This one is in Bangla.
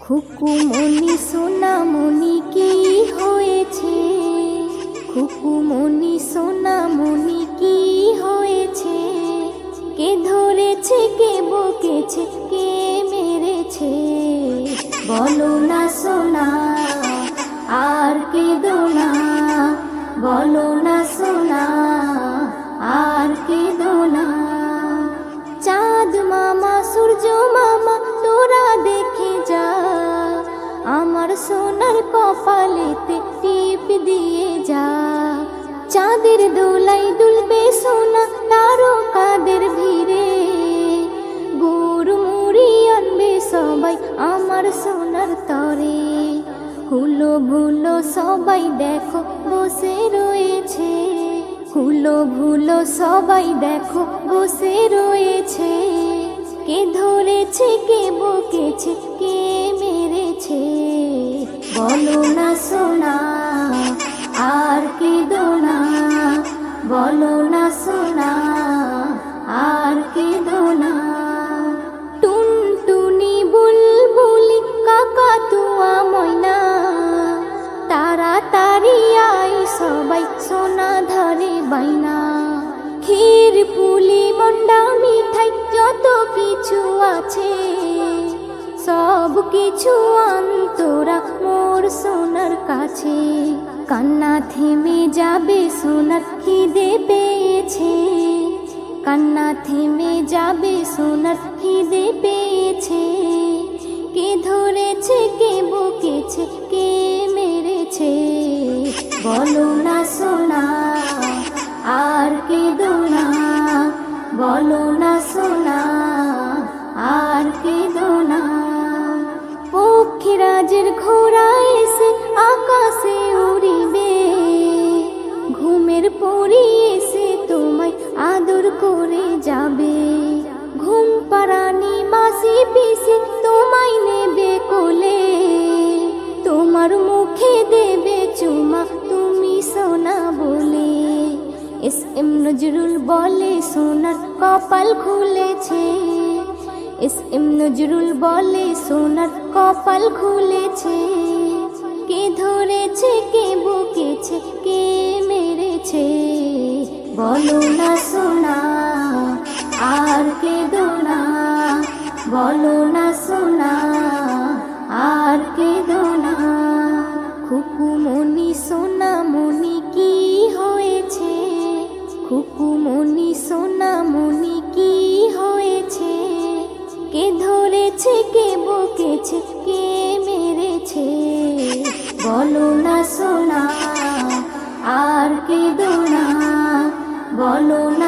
খুকুমনি সোনামনি কি হয়েছে, খুকুমনি সোনামনি কি হয়েছে, কে ধরেছে কে বকেছে কে মেরেছে, বলো না সোনা আর কেঁদো না, বলো না সোনা আর কেঁদো না। চাঁদ মামা সূর্য মামা তোরা দেখে যা, আমার সোনার কপালেতে টিপ দিয়ে যা। চাঁদের দোলাই দুলবে সোনা তারকাদের ভিড়ে, গুড় মুড়ি আনবে সবাই আমার সোনার তরে। হুলো ভুলো সবাই দেখো বসে রয়েছে, হুলো ভুলো সবাই দেখো বসে রয়েছে, কে ধরেছে কে বকেছে কে মেরেছে, বলো না সোনা আর কেঁদো না, বলো না সোনা আর কেঁদো না। টুনটুনি বুলবুলি কাকাতুয়া ময়না, তাড়াতাড়ি আই সবাই সোনা ধরে বাইনা। ক্ষীর পুলি মন্ডা মিঠাই যত কিছু আছে, সব কিছু আন্তরা মোর সোনার কাছে। কান্না থেমে যাবে সোনার খিদে পেয়েছে, কান্না থেমে যাবে সোনার খিদে পেয়েছে, কে ধরেছে কে বকেছে কে মেরেছে, বলো না সোনা আর কেঁদো না, বলো না সোনা আর কেঁদো না। পক্ষীরাজের ঘোড়া এসে আকাশে উড়িবে, ঘুমের পরি এসে তোমায় আদর করে যাবে। ঘুম পাড়ানি মাসি পিসি তোমায় নেবে কোলে, তোমার মুখে দেবে চুমা তুমি সোনা বলে। এস এম নজরুল বলে সোনার কপাল খুলেছে, এস এম নজরুল বলে সোনার কপাল খুলেছে, কে ধরেছে কে বকেছে কে মেরেছে, বলো না সোনা আর কেঁদো না, বলো না সোনা আর কেঁদো না। খুকুমনি সোনামনি কি হয়েছে, খুকুমনি সোনামনি কি হয়েছে, কে ধরেছে কে বকেছে কে মেরেছে, বলো না সোনা আর কেঁদো না, বলো না।